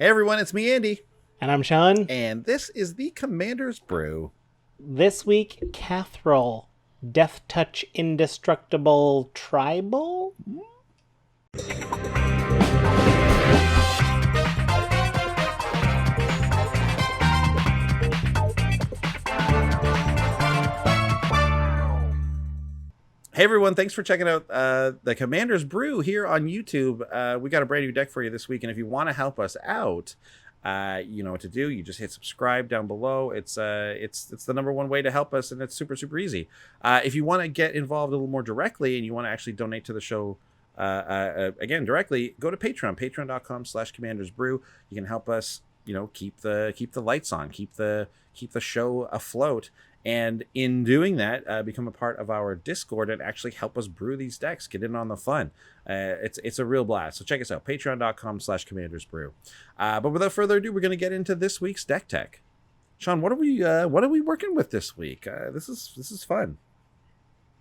Hey everyone, it's me, Andy. And I'm Sean. And this is the Commander's Brew. This week, Kathril, Deathtouch Indestructible Tribal? Hey everyone, thanks for checking out the Commander's Brew here on YouTube. We got a brand new deck for you this week, and if you want to help us out, you know what to do. You just hit subscribe down below. It's the number one way to help us, and it's super easy. If you want to get involved a little more directly, and you want to actually donate to the show again directly, go to Patreon, patreon.com/commandersbrew. You can help us, keep the lights on, keep the show afloat. And in doing that, become a part of our Discord and actually help us brew these decks. Get in on the fun. It's a real blast. So check us out, patreon.com/commandersbrew. But without further ado, we're going to get into this week's deck tech. Sean, what are we working with this week? This is fun.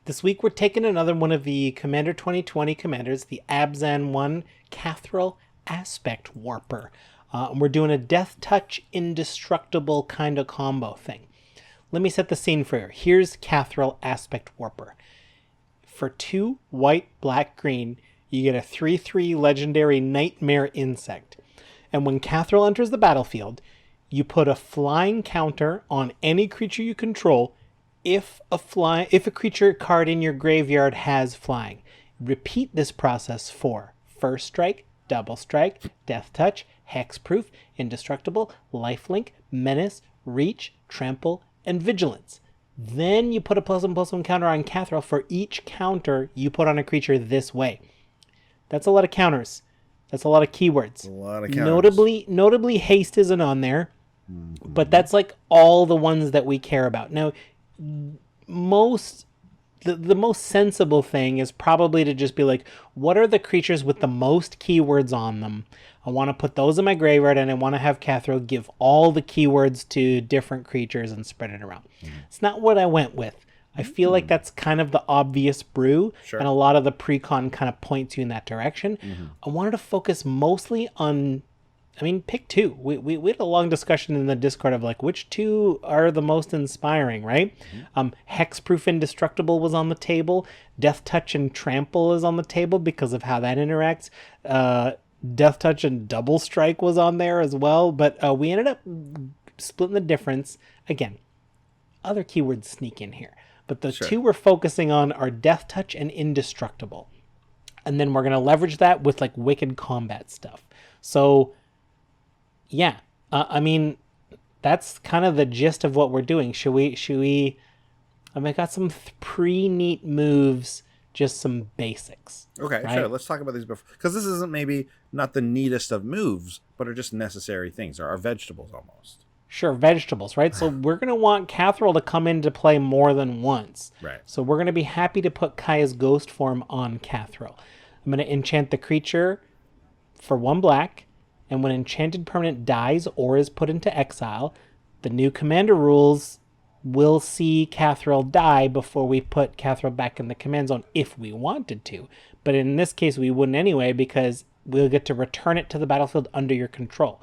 This week we're taking another one of the Commander 2020 commanders, the Abzan 1 Kathril Aspect Warper. And we're doing a Deathtouch Indestructible kind of combo thing. Let me set the scene for you. Here's Kathril Aspect Warper. For 2 white, black, green, you get a 3/3 legendary Nightmare Insect. And when Kathril enters the battlefield, you put a flying counter on any creature you control if a creature card in your graveyard has flying. Repeat this process for First Strike, Double Strike, Deathtouch, Hexproof, Indestructible, Lifelink, Menace, Reach, Trample, and Vigilance. Then you put a +1/+1 counter on Kathril for each counter you put on a creature this way. That's a lot of counters. That's a lot of keywords. A lot of counters. Notably, haste isn't on there, but that's like all the ones that we care about. Now, the most sensible thing is probably to just be like, what are the creatures with the most keywords on them? I want to put those in my graveyard, and I want to have Kathril give all the keywords to different creatures and spread it around. It's not what I went with. I feel like that's kind of the obvious brew, Sure. and a lot of the pre-con kind of points you in that direction. I wanted to focus mostly on, pick 2. We had a long discussion in the Discord of like, which 2 are the most inspiring, right? Hexproof Indestructible was on the table. Deathtouch and Trample is on the table because of how that interacts. Deathtouch and Double Strike was on there as well, but we ended up splitting the difference. Again, other keywords sneak in here, but the 2 we're focusing on are Deathtouch and Indestructible. And then we're going to leverage that with like wicked combat stuff. So yeah, that's kind of the gist of what we're doing. Should we I got some pre-neat moves, just some basics. Okay, right? Sure. Let's talk about these before, because this isn't maybe not the neatest of moves, but are just necessary things, or are vegetables almost. Sure, vegetables, right? So we're going to want Kathril to come into play more than once. Right. So we're going to be happy to put Kaya's ghost form on Kathril. I'm going to enchant the creature for 1 black, and when enchanted permanent dies or is put into exile, the new commander rules will see Kathril die before we put Kathril back in the command zone if we wanted to. But in this case, we wouldn't anyway, because we'll get to return it to the battlefield under your control.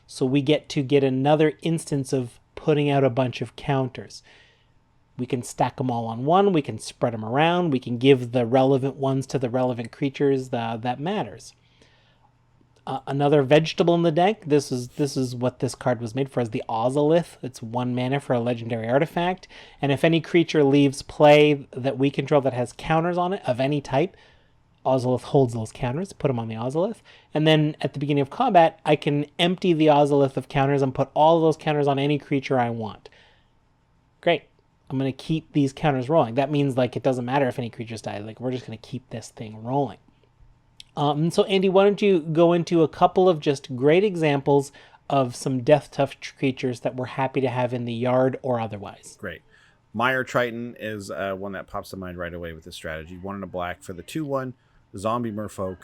So we get to get another instance of putting out a bunch of counters. We can stack them all on 1. We can spread them around. We can give the relevant ones to the relevant creatures that matters. Another vegetable in the deck, this is what this card was made for, is the Ozolith. It's 1 mana for a legendary artifact, and if any creature leaves play that we control that has counters on it of any type, Ozolith holds those counters, put them on the Ozolith, and then at the beginning of combat, I can empty the Ozolith of counters and put all of those counters on any creature I want. Great. I'm going to keep these counters rolling. That means like it doesn't matter if any creatures die. Like, we're just going to keep this thing rolling. So Andy, why don't you go into a couple of just great examples of some Deathtouch creatures that we're happy to have in the yard or otherwise. Great. Mire Triton is one that pops to mind right away with this strategy. 1 and a black for the 2/1 zombie merfolk.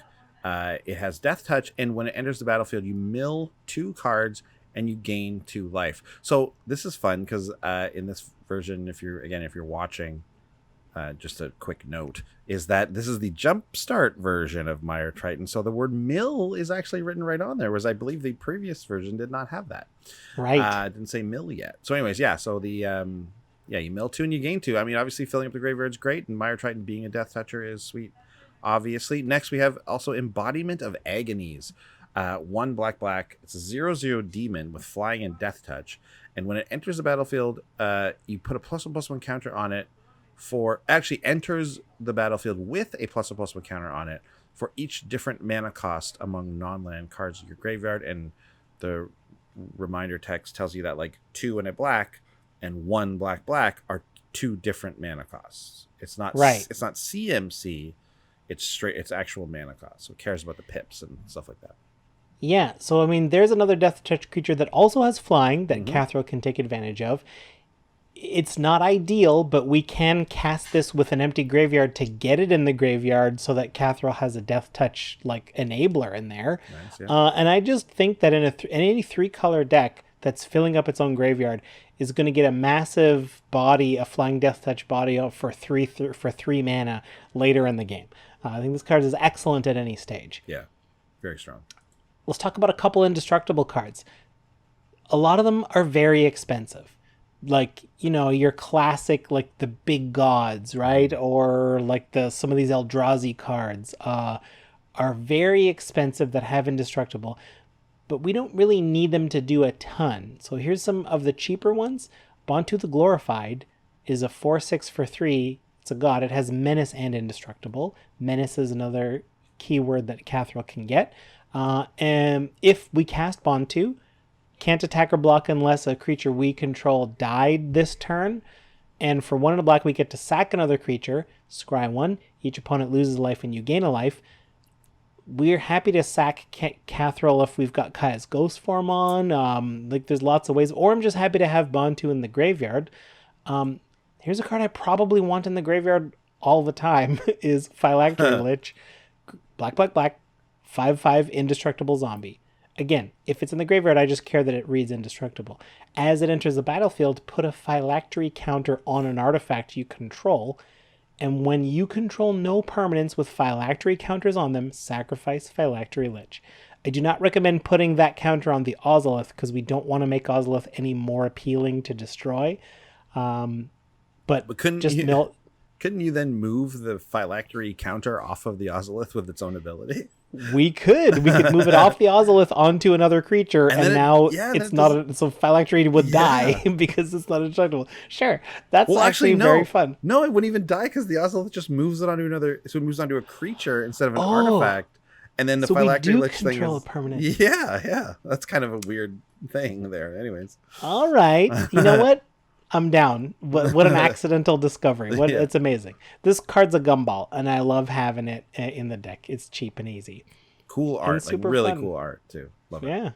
It has Deathtouch, and when it enters the battlefield, you mill 2 cards and you gain 2 life. So this is fun because in this version, if you're watching, just a quick note, is that this is the Jumpstart version of Mire Triton. So the word mill is actually written right on there, whereas I believe the previous version did not have that. Right. It didn't say mill yet. So anyways, yeah, so the you mill 2 and you gain 2. I mean, obviously filling up the graveyard's great, and Mire Triton being a Death Toucher is sweet, obviously. Next we have also Embodiment of Agonies. 1 black. It's a 0/0 demon with flying and Death Touch. And when it enters the battlefield, you put a +1/+1 counter on it enters the battlefield with a +1/+1 counter on it for each different mana cost among non-land cards in your graveyard. And the reminder text tells you that like 2 and a black and 1 black are 2 different mana costs. It's not right. It's not CMC. It's actual mana cost. So it cares about the pips and stuff like that. Yeah, so I mean, there's another Death Touch creature that also has flying that Kathril can take advantage of. It's not ideal, but we can cast this with an empty graveyard to get it in the graveyard so that Kathril has a Death Touch like enabler in there. Nice, yeah. And I just think that in any 3-color deck that's filling up its own graveyard is going to get a massive body, a flying Death Touch body for 3 mana later in the game. I think this card is excellent at any stage. Yeah, very strong. Let's talk about a couple Indestructible cards. A lot of them are very expensive. Like, your classic, like the big gods, right? Or like some of these Eldrazi cards are very expensive that have Indestructible, but we don't really need them to do a ton. So here's some of the cheaper ones. Bontu the Glorified is a 4/6 for 3. It's a god. It has Menace and Indestructible. Menace is another keyword that Kathril can get. And if we cast Bontu, can't attack or block unless a creature we control died this turn. And for 1 and a black, we get to sack another creature, scry 1. Each opponent loses a life and you gain a life. We're happy to sack Kathril if we've got Kaya's Ghost form on. There's lots of ways. Or I'm just happy to have Bontu in the graveyard. Here's a card I probably want in the graveyard all the time is Phylactery Lich. Black. 5/5 Indestructible zombie. Again, if it's in the graveyard, I just care that it reads Indestructible. As it enters the battlefield, put a Phylactery counter on an artifact you control, and when you control no permanents with Phylactery counters on them, sacrifice Phylactery Lich. I do not recommend putting that counter on the Ozolith because we don't want to make Ozolith any more appealing to destroy. But couldn't you then move the Phylactery counter off of the Ozolith with its own ability? We could move it off the Ozolith onto another creature, and now it's not. So Phylactery would die because it's not indestructible. Sure, that's actually very fun. No, it wouldn't even die because the Ozolith just moves it onto another. So it moves onto a creature instead of an artifact, and then the Phylactery Lich thing is permanent. Yeah, that's kind of a weird thing there. Anyways, all right, you know what? I'm down. What an accidental discovery. It's amazing. This card's a gumball, and I love having it in the deck. It's cheap and easy. Cool art. Like really cool art, too. Love it. Yeah.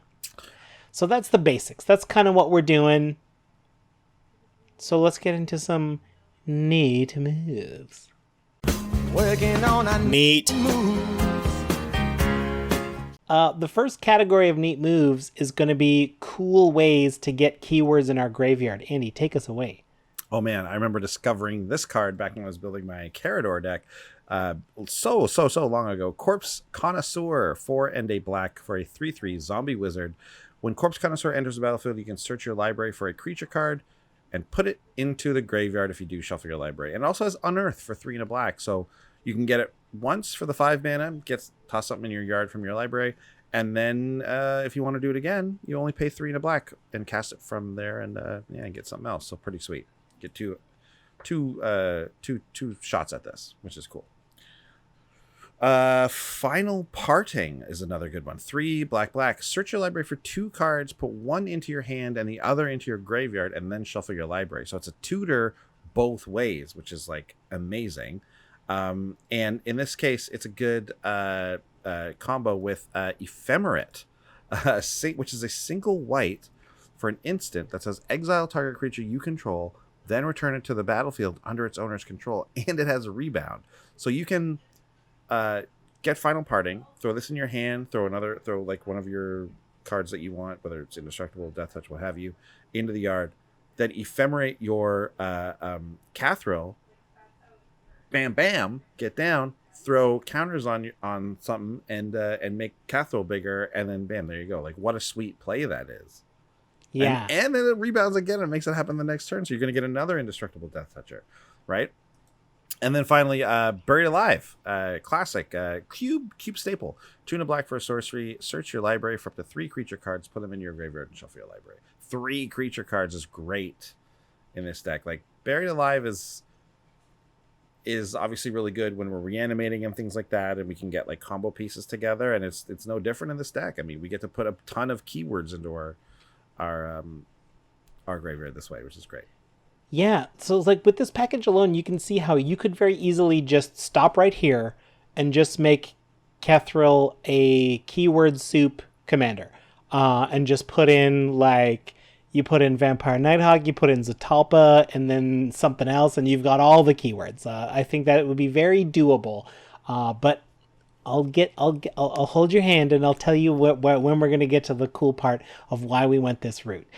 So that's the basics. That's kind of what we're doing. So let's get into some neat moves. Working on a neat moves. The first category of neat moves is going to be cool ways to get keywords in our graveyard. Andy, take us away. Oh man, I remember discovering this card back when I was building my Carador deck so long ago. Corpse Connoisseur, 4 and a black for a 3/3 zombie wizard. When Corpse Connoisseur enters the battlefield, you can search your library for a creature card and put it into the graveyard. If you do, shuffle your library. And it also has Unearth for 3 and a black, so you can get it once for the 5 mana, toss something in your yard from your library, and then if you want to do it again, you only pay 3 and a black and cast it from there, and get something else. So pretty sweet. Get two shots at this, which is cool. Final Parting is another good one. 3 black. Search your library for 2 cards, put 1 into your hand and the other into your graveyard, and then shuffle your library. So it's a tutor both ways, which is like amazing. And in this case, it's a good combo with Ephemerate, which is a single white for an instant that says exile target creature you control, then return it to the battlefield under its owner's control, and it has a rebound. So you can get Final Parting, throw this in your hand, throw like one of your cards that you want, whether it's Indestructible, Deathtouch, what have you, into the yard, then Ephemerate your Kathril, bam, bam, get down, throw counters on something, and make Kathril bigger, and then bam, there you go. Like, what a sweet play that is. Yeah. And then it rebounds again and makes it happen the next turn. So you're going to get another Indestructible Deathtoucher, right? And then finally, Buried Alive, classic, cube staple. 2 and a black for a sorcery. Search your library for up to 3 creature cards. Put them in your graveyard and shuffle your library. 3 creature cards is great in this deck. Like, Buried Alive is obviously really good when we're reanimating and things like that, and we can get like combo pieces together. And it's no different in this deck. I mean, we get to put a ton of keywords into our graveyard this way, which is great. Yeah, so it's like with this package alone, you can see how you could very easily just stop right here and just make Kathril a keyword soup commander, and just put in like you put in Vampire Nighthawk, you put in Zatalpa, and then something else, and you've got all the keywords. I think that it would be very doable, but I'll hold your hand and I'll tell you when we're going to get to the cool part of why we went this route.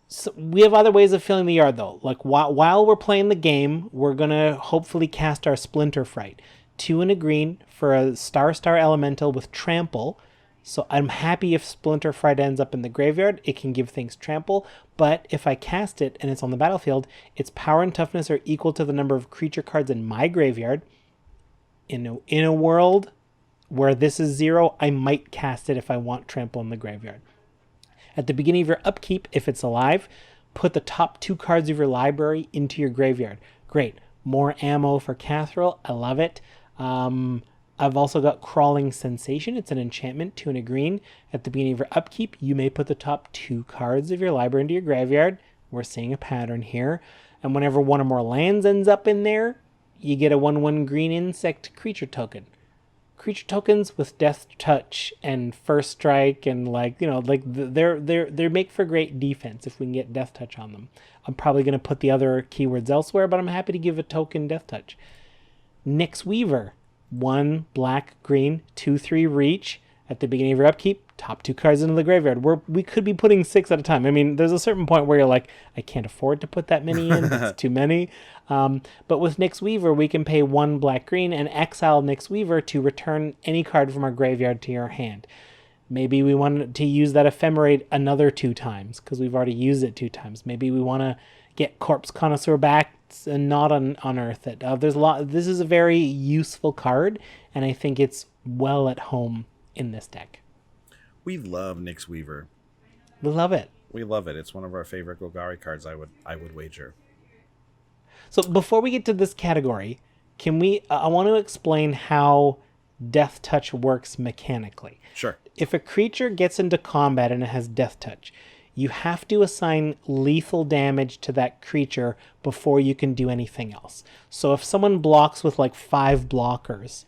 So we have other ways of filling the yard, though. Like, while we're playing the game, we're going to hopefully cast our Splinter Fright. 2 and a green for a star elemental with trample. So I'm happy if Splinter Fright ends up in the graveyard. It can give things trample. But if I cast it and it's on the battlefield, its power and toughness are equal to the number of creature cards in my graveyard. In a world where this is 0, I might cast it if I want trample in the graveyard. At the beginning of your upkeep, if it's alive, put the top 2 cards of your library into your graveyard. Great. More ammo for Kathril. I love it. I've also got Crawling Sensation. It's an enchantment, 2 and a green. At the beginning of your upkeep, you may put the top 2 cards of your library into your graveyard. We're seeing a pattern here. And whenever one or more lands ends up in there, you get a 1/1 green insect creature token. Creature tokens with Deathtouch and First Strike and they're make for great defense if we can get Deathtouch on them. I'm probably going to put the other keywords elsewhere, but I'm happy to give a token Deathtouch. Nyx Weaver, 1 black green 2/3 reach. At the beginning of your upkeep, top 2 cards into the graveyard. We could be putting 6 at a time. I mean, there's a certain point where you're like, I can't afford to put that many in. It's too many. But with Nyx Weaver, we can pay 1 black green and exile Nyx Weaver to return any card from our graveyard to your hand. Maybe we want to use that Ephemerate another 2 times because we've already used it 2 times. Maybe we want to get Corpse Connoisseur back and not unearth it. There's a lot. This is a very useful card, and I think it's well at home in this deck. We love Nyx Weaver. We love it. We love it. It's one of our favorite Golgari cards, I would wager. So before we get to this category, I want to explain how Deathtouch works mechanically. Sure. If a creature gets into combat and it has Deathtouch, you have to assign lethal damage to that creature before you can do anything else. So if someone blocks with like 5 blockers,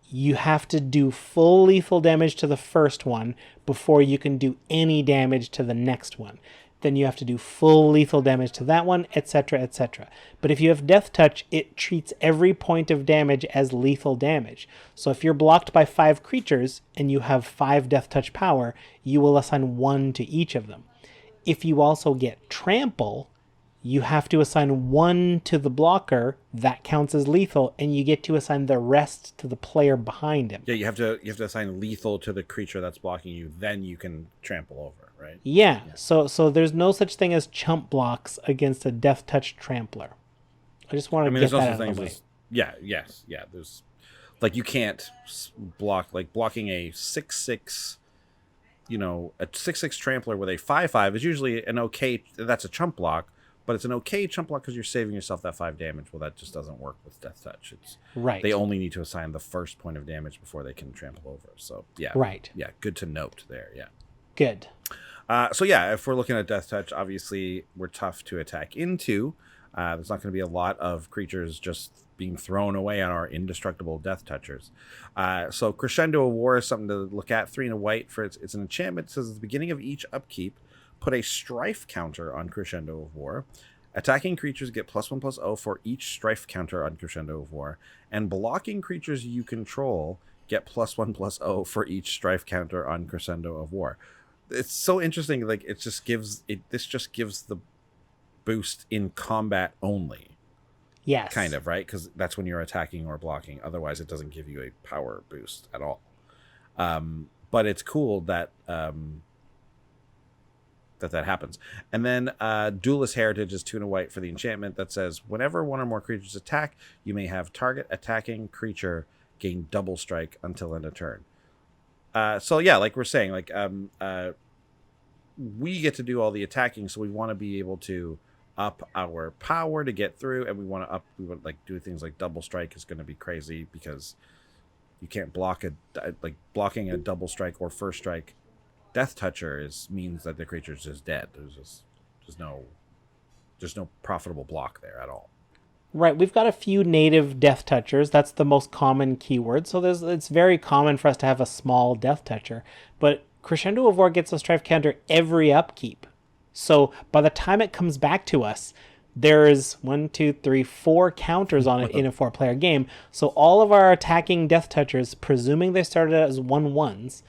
you have to do full lethal damage to the first one before you can do any damage to the next one. Then you have to do full lethal damage to that one, etc., etc. But if you have Deathtouch, it treats every point of damage as lethal damage. So if you're blocked by 5 creatures and you have 5 Deathtouch power, you will assign 1 to each of them. If you also get Trample, you have to assign 1 to the blocker. That counts as lethal, and you get to assign the rest to the player behind him. Yeah, you have to assign lethal to the creature that's blocking you. Then you can trample over, right? Yeah. So there's no such thing as chump blocks against a Deathtouch Trampler. I just want to get that out of the way. There's like you can't block like blocking a 6/6. A 6/6 Trampler with a 5/5 is usually an okay. That's a chump block. But it's an okay chump block because you're saving yourself that 5 damage. Well, that just doesn't work with Deathtouch. It's right. They only need to assign the first point of damage before they can trample over. So yeah, right. Yeah, good to note there. Yeah, good. If we're looking at Deathtouch, obviously we're tough to attack into. There's not going to be a lot of creatures just being thrown away on our indestructible Deathtouchers. So Crescendo of War is something to look at. 3 and a white for it's an enchantment. It says at the beginning of each upkeep, put a strife counter on Crescendo of War. Attacking creatures get +1/+0 for each strife counter on Crescendo of War. And blocking creatures you control get +1/+0 for each strife counter on Crescendo of War. It's so interesting. Like this just gives the boost in combat only. Yes. kind of, right? Because that's when you're attacking or blocking. Otherwise, it doesn't give you a power boost at all. But it's cool that that happens. And then Duelist Heritage is 2 and a white for the enchantment that says whenever one or more creatures attack, you may have target attacking creature gain double strike until end of turn. So yeah, like we're saying, like we get to do all the attacking, so we want to be able to up our power to get through, and we want like do things like double strike is going to be crazy because you can't block blocking a double strike or first strike. Deathtoucher means that the creature's just dead. There's no profitable block there at all. Right, we've got a few native Deathtouchers. That's the most common keyword. So it's very common for us to have a small Deathtoucher. But Crescendo of War gets a strife counter every upkeep. So by the time it comes back to us, there's 4 counters on it in a 4-player game. So all of our attacking Deathtouchers, presuming they started out as 1/1s,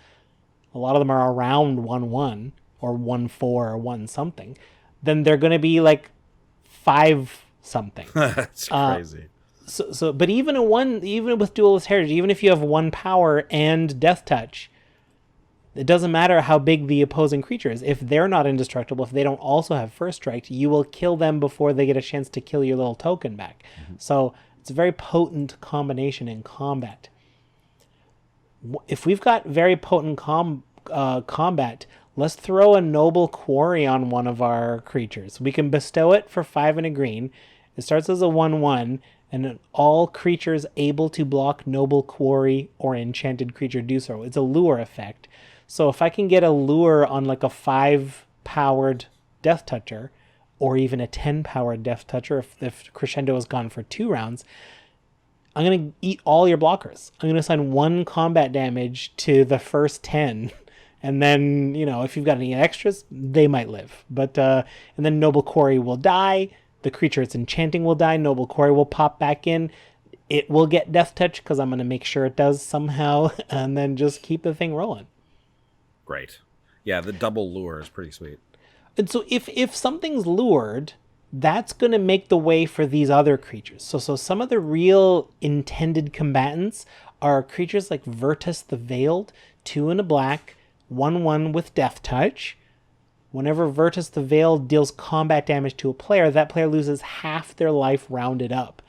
a lot of them are around 1/1 or 1/4 or 1 something, then they're going to be like 5 something. That's crazy. So but even with Duelist Heritage, even if you have 1 power and Deathtouch, it doesn't matter how big the opposing creature is. If they're not indestructible, if they don't also have first strike, you will kill them before they get a chance to kill your little token back. Mm-hmm. So it's a very potent combination in combat. If we've got very potent combat, let's throw a Noble Quarry on one of our creatures. We can bestow it for 5 and a green. It starts as a 1/1, and all creatures able to block Noble Quarry or enchanted creature do so. It's a lure effect. So if I can get a lure on like a 5-powered Deathtoucher, or even a 10-powered Deathtoucher, if Crescendo has gone for 2 rounds, I'm going to eat all your blockers. I'm going to assign 1 combat damage to the first 10. And then, if you've got any extras, they might live. But and then Noble Quarry will die. The creature it's enchanting will die. Noble Quarry will pop back in. It will get Deathtouch because I'm going to make sure it does somehow. And then just keep the thing rolling. Great. Yeah, the double lure is pretty sweet. And so if something's lured, that's going to make the way for these other creatures. So some of the real intended combatants are creatures like Virtus the Veiled, 2 and a black, 1/1 with Deathtouch. Whenever Virtus the Veiled deals combat damage to a player, that player loses half their life rounded up.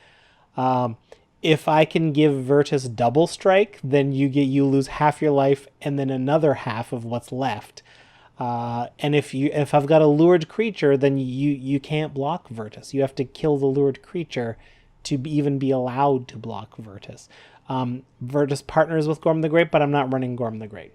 If I can give Virtus double strike, then you lose half your life and then another half of what's left. And if I've got a lured creature, then you can't block Virtus. You have to kill the lured creature to even be allowed to block Virtus. Virtus partners with Gorm the Great, but I'm not running Gorm the Great.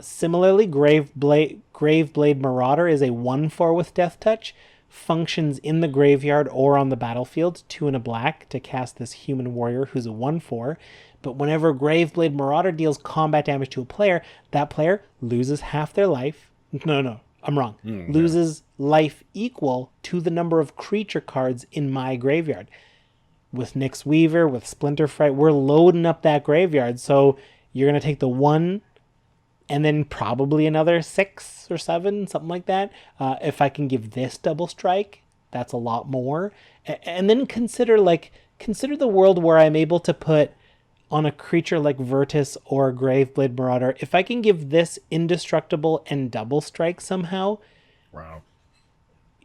Similarly, Graveblade Marauder is a 1/4 with Deathtouch, functions in the graveyard or on the battlefield, 2 and a black to cast this human warrior who's a 1/4. But whenever Graveblade Marauder deals combat damage to a player, that player loses half their life. No, I'm wrong. Loses life equal to the number of creature cards in my graveyard. With Nyx Weaver, with Splinter Fright, we're loading up that graveyard. So you're going to take the 1 and then probably another 6 or 7, something like that. If I can give this double strike, that's a lot more. And then consider the world where I'm able to put on a creature like Virtus or Graveblade Marauder, if I can give this indestructible and double strike somehow, wow,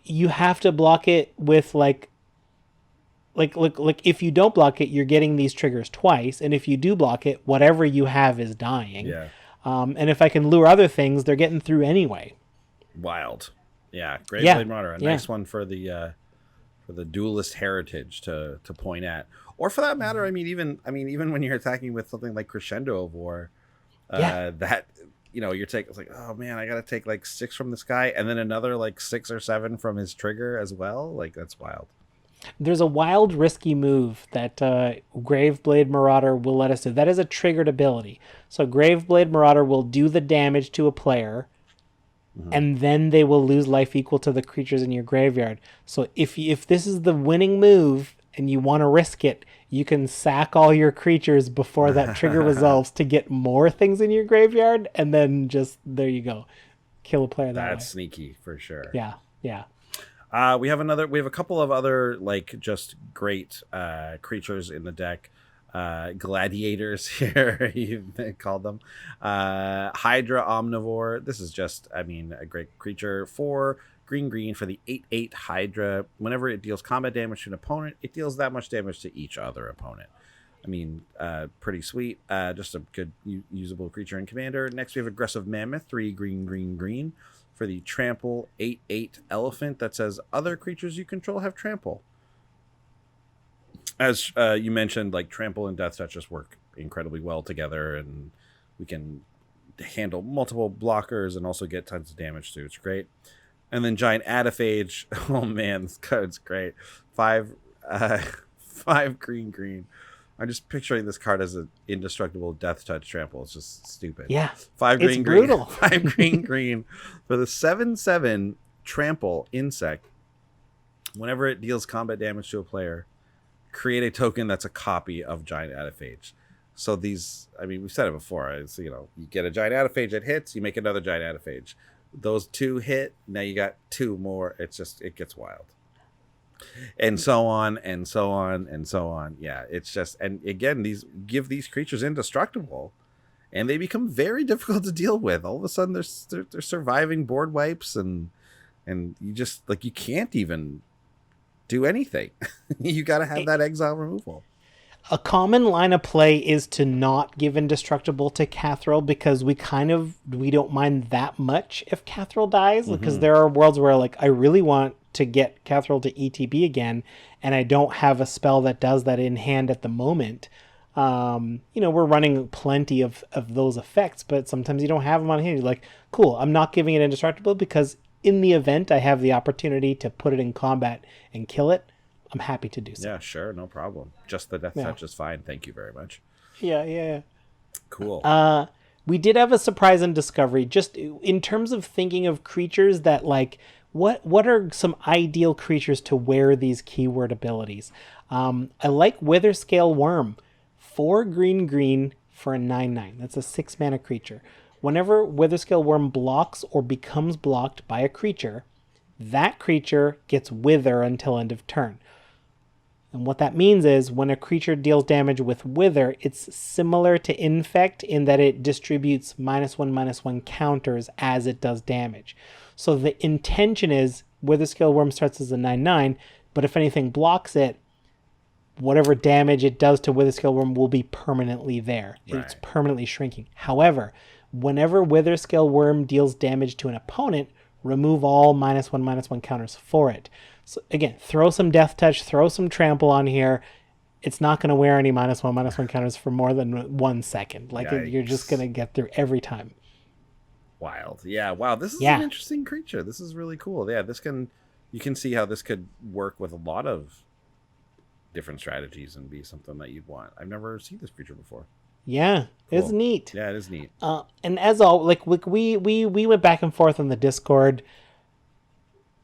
you have to block it with like if you don't block it, you're getting these triggers twice, and if you do block it, whatever you have is dying. Yeah. And if I can lure other things, they're getting through anyway. Wild. Yeah, Graveblade Marauder, a nice one for the duelist heritage to point at. Or for that matter, even when you're attacking with something like Crescendo of War, that you're taking, it's like, oh man, I gotta take like 6 from this guy and then another like 6 or 7 from his trigger as well. Like, that's wild. There's a wild, risky move that Graveblade Marauder will let us do. That is a triggered ability. So Graveblade Marauder will do the damage to a player, and then they will lose life equal to the creatures in your graveyard. So if this is the winning move and you want to risk it, you can sack all your creatures before that trigger resolves to get more things in your graveyard, and then just, there you go. Kill a player that way. That's sneaky for sure. Yeah. We have a couple of other like just great creatures in the deck. Gladiators here, you called them. Hydra Omnivore. This is just, I mean, a great creature. 4 green for the 8/8 Hydra. Whenever it deals combat damage to an opponent, it deals that much damage to each other opponent. I mean, pretty sweet. Just a good usable creature in Commander. Next, we have Aggressive Mammoth. 3 green for the Trample 8/8 Elephant that says other creatures you control have Trample. As you mentioned, like Trample and Deathtouch just work incredibly well together, and we can handle multiple blockers and also get tons of damage too. It's great. And then Giant Adaphage. Oh man, this card's great. 5 green. I'm just picturing this card as an indestructible Deathtouch Trample. It's just stupid. Yeah, 5 green, it's brutal. 5 green for the 7/7 Trample Insect. Whenever it deals combat damage to a player, create a token that's a copy of Giant Adaphage. So these, I mean, we've said it before. It's, you know, you get a Giant Adaphage that hits, you make another Giant Adaphage. Those 2 hit, now you got 2 more. It's just, it gets wild. And so on, and so on, and so on. Yeah, it's just, and again, these give these creatures indestructible, and they become very difficult to deal with. All of a sudden, they're surviving board wipes, and you just, like, you can't even do anything. You got to have that exile removal. A common line of play is to not give Indestructible to Kathril, because we don't mind that much if Kathril dies, because there are worlds where, like, I really want to get Kathril to ETB again, and I don't have a spell that does that in hand at the moment. You know, we're running plenty of those effects, but sometimes you don't have them on hand. You're like, cool, I'm not giving it Indestructible because in the event I have the opportunity to put it in combat and kill it, I'm happy to do so. Yeah, sure, no problem. Just the Deathtouch is fine. Thank you very much. Yeah. Cool. We did have a surprise in Discovery, just in terms of thinking of creatures that, like, what are some ideal creatures to wear these keyword abilities? I like Witherscale Worm. 4 green for a 9/9. That's a 6 mana creature. Whenever Witherscale Worm blocks or becomes blocked by a creature, that creature gets Wither until end of turn. And what that means is when a creature deals damage with Wither, it's similar to Infect in that it distributes -1/-1 counters as it does damage. So the intention is Witherscale Worm starts as a 9/9, but if anything blocks it, whatever damage it does to Witherscale Worm will be permanently there. Right. It's permanently shrinking. However, whenever Witherscale Worm deals damage to an opponent, remove all -1/-1 counters for it. So again, throw some Deathtouch, throw some Trample on here. It's not going to wear any -1/-1 counters for more than 1 second. Like, you're just going to get through every time. Wild. Yeah, wow, this is an interesting creature. This is really cool. Yeah, you can see how this could work with a lot of different strategies and be something that you'd want. I've never seen this creature before. Yeah, cool. It's neat. Yeah, it is neat. And as all, like we went back and forth on the Discord.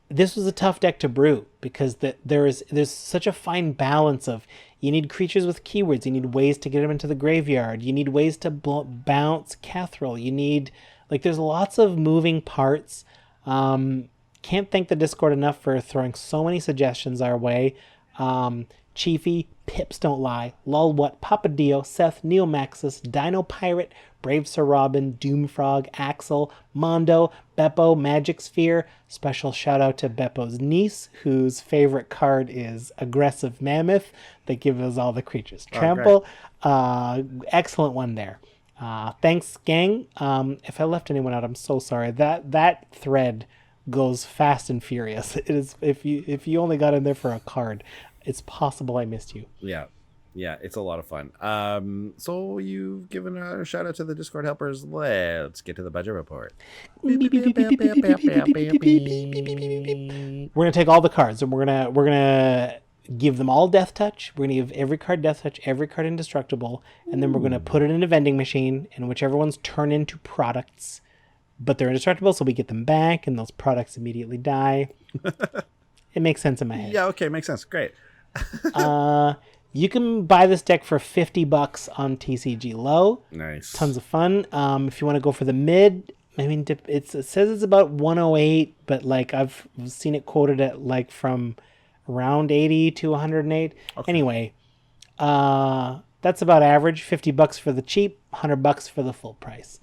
This was a tough deck to brew because there's such a fine balance of, you need creatures with keywords, you need ways to get them into the graveyard, you need ways to bounce Kathril, you need, like, there's lots of moving parts. Can't thank the Discord enough for throwing so many suggestions our way. Chiefy, Pips Don't Lie, Lulwhat, Papadio, Seth, Neomaxis, Dino Pirate, Brave Sir Robin, Doomfrog, Axel, Mondo, Beppo, Magic Sphere. Special shout out to Beppo's niece, whose favorite card is Aggressive Mammoth, that gives us all the creatures. Trample, excellent one there. Thanks, gang. If I left anyone out, I'm so sorry. That thread goes fast and furious. It is, if you only got in there for a card, it's possible I missed you. Yeah, it's a lot of fun. So you've given a shout out to the Discord helpers. Let's get to the budget report. We're gonna take all the cards and we're gonna give them all Deathtouch. We're gonna give every card Deathtouch, every card Indestructible, and then we're gonna put it in a vending machine, and whichever ones turn into products, but they're indestructible, so we get them back, and those products immediately die. It makes sense in my head. Yeah, okay, makes sense. Great. You can buy this deck for $50 on TCG Low. Nice. Tons of fun. If you want to go for the mid, I mean, it says it's about 108, but like I've seen it quoted at like from around 80 to 108. Okay. Anyway, that's about average. $50 for the cheap, $100 for the full price.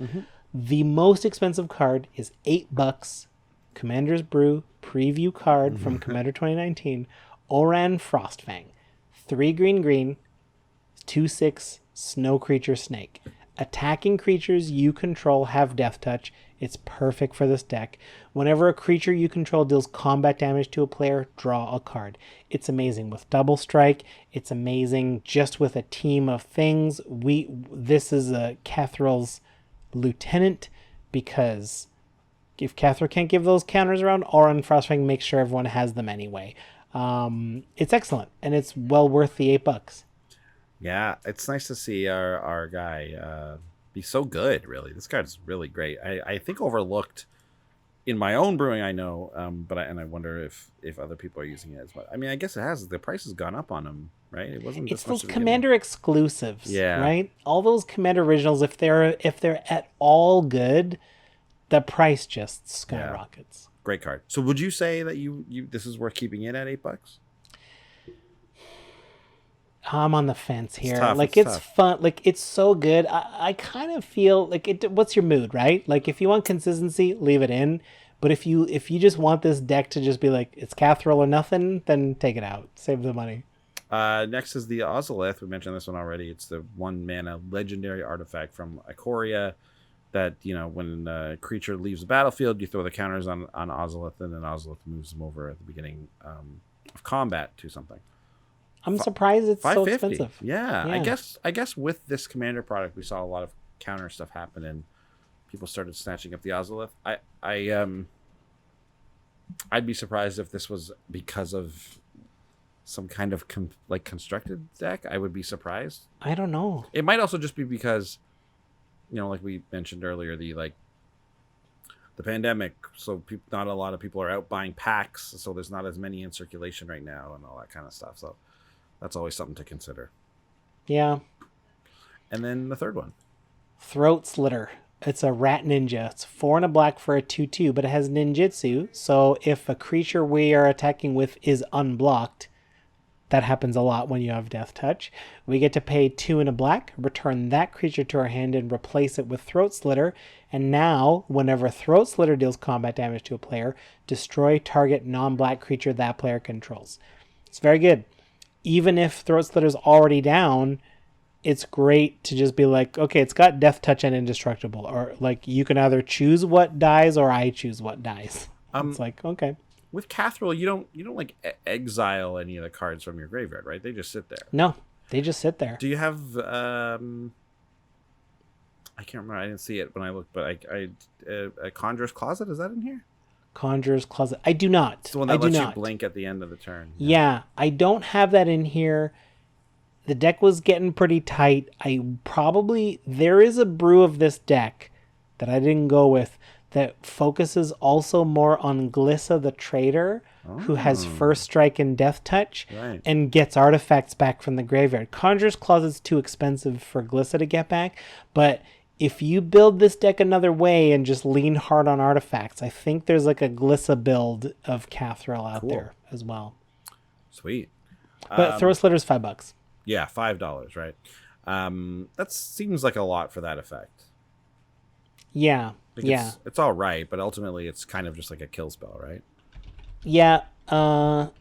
The most expensive card is $8. Commander's Brew preview card from Commander 2019. Oran Frostfang, 3 green, 2/6 snow creature snake. Attacking creatures you control have Deathtouch. It's perfect for this deck. Whenever a creature you control deals combat damage to a player, draw a card. It's amazing with double strike. It's amazing just with a team of things. This is a Kathril's lieutenant, because if Kathril can't give those counters around, Oran Frostfang makes sure everyone has them anyway. It's excellent, and it's well worth the $8. Yeah, it's nice to see our guy be so good, really. This card's really great. I think overlooked in my own brewing, I know, but I wonder if other people are using it as well. I mean, I guess it has. The price has gone up on them, right? It wasn't. It's those Commander exclusives, yeah. Right? All those Commander originals, if they're at all good, the price just skyrockets. Yeah. Great card. So, would you say that you this is worth keeping it at $8? I'm on the fence here. Tough, like it's it's tough. fun. Like it's so good. I kind of feel like it. What's your mood, right? Like if you want consistency, leave it in. But if you just want this deck to just be like it's Kathril or nothing, then take it out. Save the money. Next is the Ozolith. We mentioned this one already. It's the 1-mana legendary artifact from Ikoria that, when a creature leaves the battlefield, you throw the counters on Ozolith, and then Ozolith moves them over at the beginning of combat to something. I'm surprised it's so $5.50. expensive. Yeah. I guess with this Commander product, we saw a lot of counter stuff happen, and people started snatching up the Ozolith. I'd be surprised if this was because of some kind of constructed deck. I would be surprised. I don't know. It might also just be because, like we mentioned earlier, the pandemic. So not a lot of people are out buying packs. So there's not as many in circulation right now and all that kind of stuff. So that's always something to consider. Yeah. And then the third one. Throat Slitter. It's a rat ninja. It's 4 and a black for a 2/2, but it has ninjutsu. So if a creature we are attacking with is unblocked, that happens a lot when you have Deathtouch, we get to pay 2 and a black, return that creature to our hand, and replace it with Throat Slitter. And now, whenever Throat Slitter deals combat damage to a player, destroy target non-black creature that player controls. It's very good. Even if Throat Slitter's already down, it's great to just be like, okay, it's got Deathtouch and Indestructible, or like you can either choose what dies or I choose what dies. It's like, okay. With Kathril, you don't like exile any of the cards from your graveyard, right? They just sit there. No, they just sit there. Do you have I can't remember. I didn't see it when I looked, but a Conjurer's Closet, is that in here? Conjurer's Closet. I do not. It's the one that lets you blink at the end of the turn. Yeah, I don't have that in here. The deck was getting pretty tight. There is a brew of this deck that I didn't go with that focuses also more on Glissa the Trader, who has First Strike and Deathtouch, and gets artifacts back from the graveyard. Conjurer's Closet's too expensive for Glissa to get back, but if you build this deck another way and just lean hard on artifacts, I think there's like a Glissa build of Kathril out there as well. Sweet. But Throat Slitter's $5. Yeah, $5, right? That seems like a lot for that effect. Yeah. It's all right, but ultimately it's kind of just like a kill spell, right? Yeah. And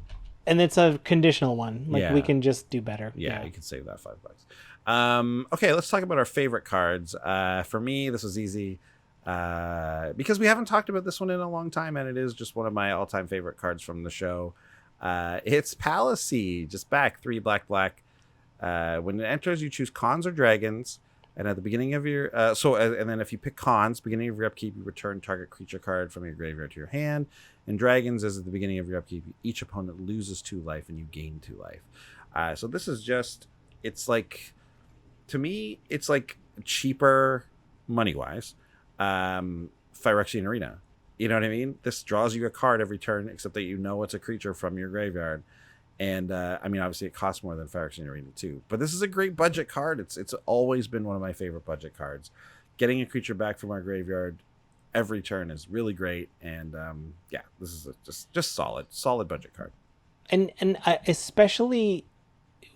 it's a conditional one. We can just do better. Yeah, you can save that $5. Okay, let's talk about our favorite cards. For me, this was easy because we haven't talked about this one in a long time, and it is just one of my all-time favorite cards from the show. It's Palace, just back 3 black. When it enters, you choose cons or dragons, and at the beginning of your and then if you pick cons, beginning of your upkeep, you return target creature card from your graveyard to your hand. And dragons is at the beginning of your upkeep. Each opponent loses 2 life, and you gain 2 life. So this is just, it's like, to me, it's like cheaper money wise. Phyrexian Arena. You know what I mean? This draws you a card every turn, except that it's a creature from your graveyard. And I mean, obviously, it costs more than Phyrexian Arena too. But this is a great budget card. It's always been one of my favorite budget cards. Getting a creature back from our graveyard every turn is really great. And yeah, this is just solid budget card. And especially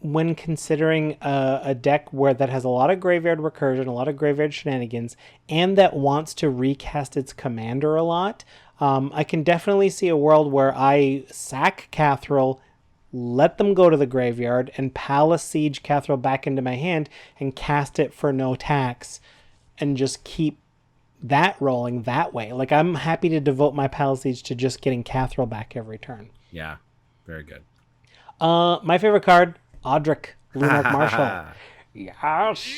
when considering a deck that has a lot of graveyard recursion, a lot of graveyard shenanigans, and that wants to recast its commander a lot, I can definitely see a world where I sack Kathril, let them go to the graveyard, and Palace Siege Kathril back into my hand and cast it for no tax, and just keep that rolling that way. Like, I'm happy to devote my Palace Siege to just getting Kathril back every turn. Yeah, very good. My favorite card, Audric, Lunarch Marshal. Yes.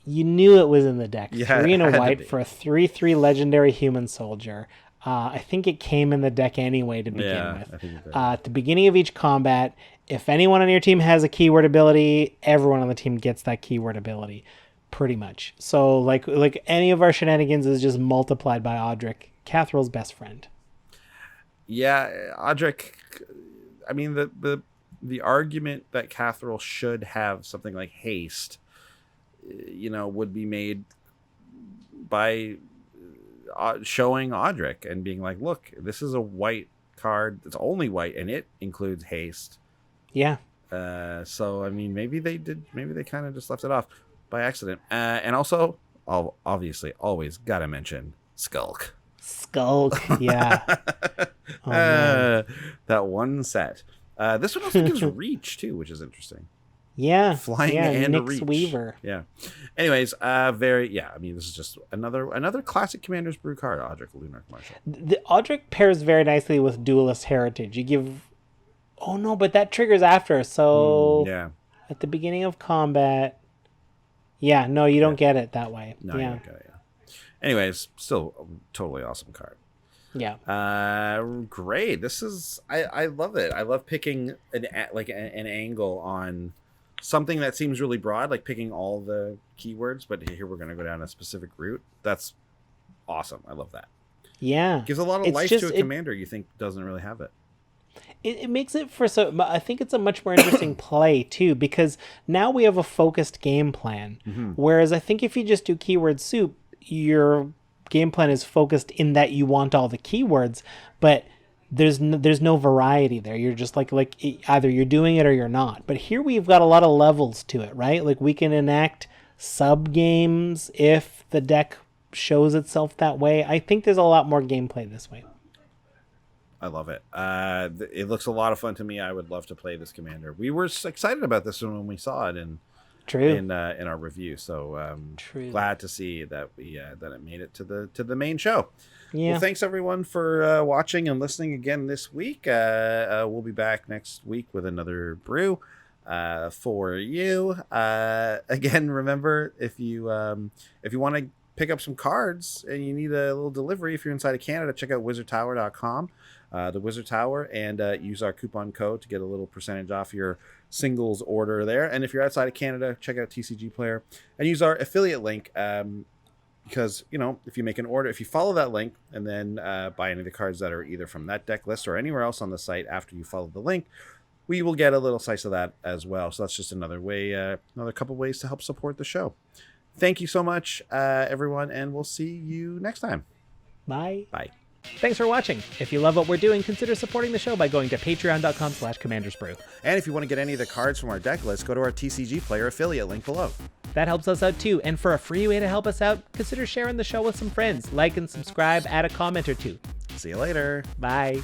You knew it was in the deck. Yeah, 3 and a had to white be. for a 3/3 legendary human soldier. I think it came in the deck anyway to begin Yeah, with. I think it did. At the beginning of each combat, if anyone on your team has a keyword ability, everyone on the team gets that keyword ability, pretty much. So like any of our shenanigans is just multiplied by Audric, Cathril's best friend. Yeah, Audric. I mean, the argument that Kathril should have something like haste, would be made by showing Audric and being like, look, this is a white card. It's only white, and it includes haste. Yeah. So I mean, maybe they kind of just left it off by accident. And also, obviously, always gotta mention Skulk. Skulk, yeah. Oh, man. That one set. This one also gives reach too, which is interesting. Yeah, Flying yeah, and Nyx reach. Weaver. Yeah. Anyways, I mean, this is just another classic Commander's Brew card, Audric Lunarch Marshal. The Audric pairs very nicely with Duelist Heritage. You give... Oh no, but that triggers after, so... Yeah. At the beginning of combat... Yeah, no, you don't get it that way. No, yeah. you don't get it, yeah. Anyways, still a totally awesome card. Yeah. Great. This is... I love it. I love picking an angle on something that seems really broad, like picking all the keywords, but here we're going to go down a specific route. That's awesome. I love that. Yeah. Gives a lot of It's life just- to a commander you think doesn't really have it. It makes it for I think it's a much more interesting play too, because now we have a focused game plan. Whereas I think if you just do keyword soup, your game plan is focused in that you want all the keywords, but there's no variety there. You're just like either you're doing it or you're not. But here we've got a lot of levels to it, right? Like we can enact sub games if the deck shows itself that way. I think there's a lot more gameplay this way. I love it. It looks a lot of fun to me. I would love to play this commander. We were excited about this one when we saw it in our review. So True. Glad to see that that it made it to the main show. Yeah. Well, thanks everyone for watching and listening again this week. We'll be back next week with another brew for you. Again, remember if you want to pick up some cards and you need a little delivery, if you're inside of Canada, check out wizardtower.com. The Wizard Tower, and use our coupon code to get a little percentage off your singles order there. And if you're outside of Canada, check out TCG Player and use our affiliate link, because if you make an order, if you follow that link and then buy any of the cards that are either from that deck list or anywhere else on the site after you follow the link, we will get a little slice of that as well. So that's just another way, another couple ways to help support the show. Thank you so much, everyone, and we'll see you next time. Bye. Bye. Thanks for watching. If you love what we're doing, consider supporting the show by going to patreon.com/commandersbrew. And if you want to get any of the cards from our deck list, go to our TCG Player affiliate link below. That helps us out too, and for a free way to help us out, consider sharing the show with some friends. Like and subscribe, add a comment or two. See you later. Bye.